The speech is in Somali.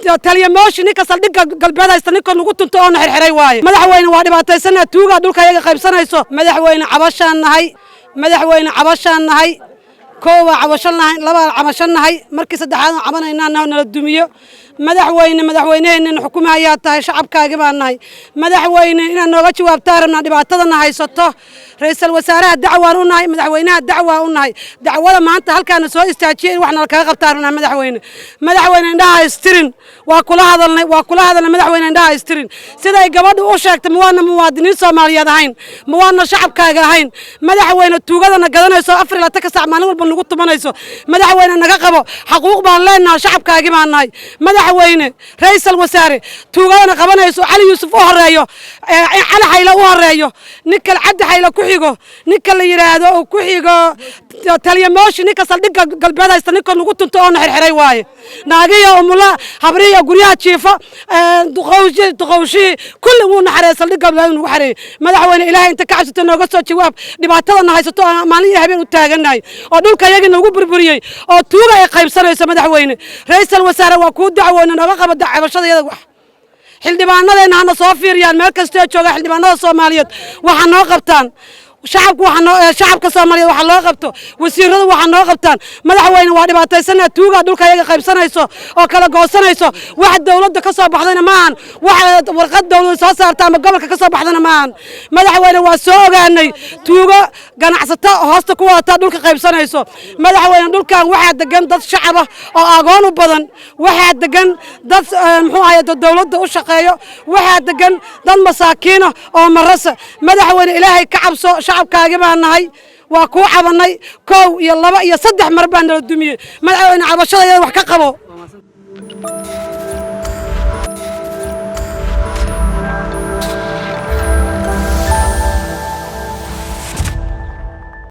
taliya mooshi ninka saldhigga galbeed haysta ninka lagu tunto oo xirxiray waaye madaxweyne waa dhibaataysanaa tuuga dhulka iyaga qaybsanayso madaxweyne cabashaan nahay koowa cabashan nahay laba cabashan nahay markii saddexaad cabanayna nala dumiyo madaxweyneena xukuumaha tahay shacabkaaga baan nahay madaxweyne inaan nooga jawaabtaa rabnaa dhibaatadana haysato ra'iisul wasaaraha dacwaan u nahay madaxweynaha dacwaa u nahay dacwada maanta halkaana soo istaajiyay wax nala kaga qabtaa rabnaa madaxweyne indhaha istirin waa kula hadalnay madaxweyne indhaha istirin siday gabadhu u sheegtay mawaana muwaadiniin Soomaaliyeed ahayn mawaana shacabkaaga ahayn madaxweyne tuugadana gadanayso 4 saac maalin walba lagu tumanayso madaxweyne naga qabo xaquuq baan leenahay shacabkaaga baan nahay madaxweyne ra'iisul wasaare tuugadana qabanayso cali yuusuf u horeeyo cali xayla u horeeyo ninka cabdi xayla ku xigo ninka la yiraahdo oo ku xigo taliya mooshi ninka saldhigga galbeed haysta ninka lagu tunto oo xirxiray waaye naagiya umula habriya guryaha jiifa duqowshi kulli wuu naxaray saldhigga galbeed ugu xareey madaxweyne ilaahay inta ka cabsato nooga soo jawaab dhibaatadana haysato maalin habeen u taaganahay oo dhulka iyaga nagu burburiyay oo tuuga ay qaybsanayso madaxweyne ra'iisul wasaare waa ku dacweyne naga qaba cabashadayada wax xildhibaanadeena hana soo fiiriyaan meel kasta jooga xildhibaanada Soomaaliyeed waxa noo qabtaan shacabka Soomaaliyeed waxa loo qabto wasiiradu waxa noo qabtaan madaxweyne waa dhibaataysanaa tuuga dhulka iyaga qaybsanayso oo kala goosanayso wax dawladda ka soo baxdayna maahan wax warqad dawladda soo saarta ama gobolka ka soo baxdayna maahan madaxweyne waa soo ogaanay tuuga ganacsato hoosta ku wata dhulka qaybsanayso madaxweyne dhulkan waxa degan dad shacab ah oo aqoon u badan waxa degan dad muxuu ahayd dawladda u shaqeeyo waxa degan dad masaakiin oo marasa madaxweyne ilaahay ka cabso shacabkaaga baan nahay waa ku cabanay 1 iyo 2 iyo 3 mar baan nala dumiyay madaxweyne cabashada wax ka qabo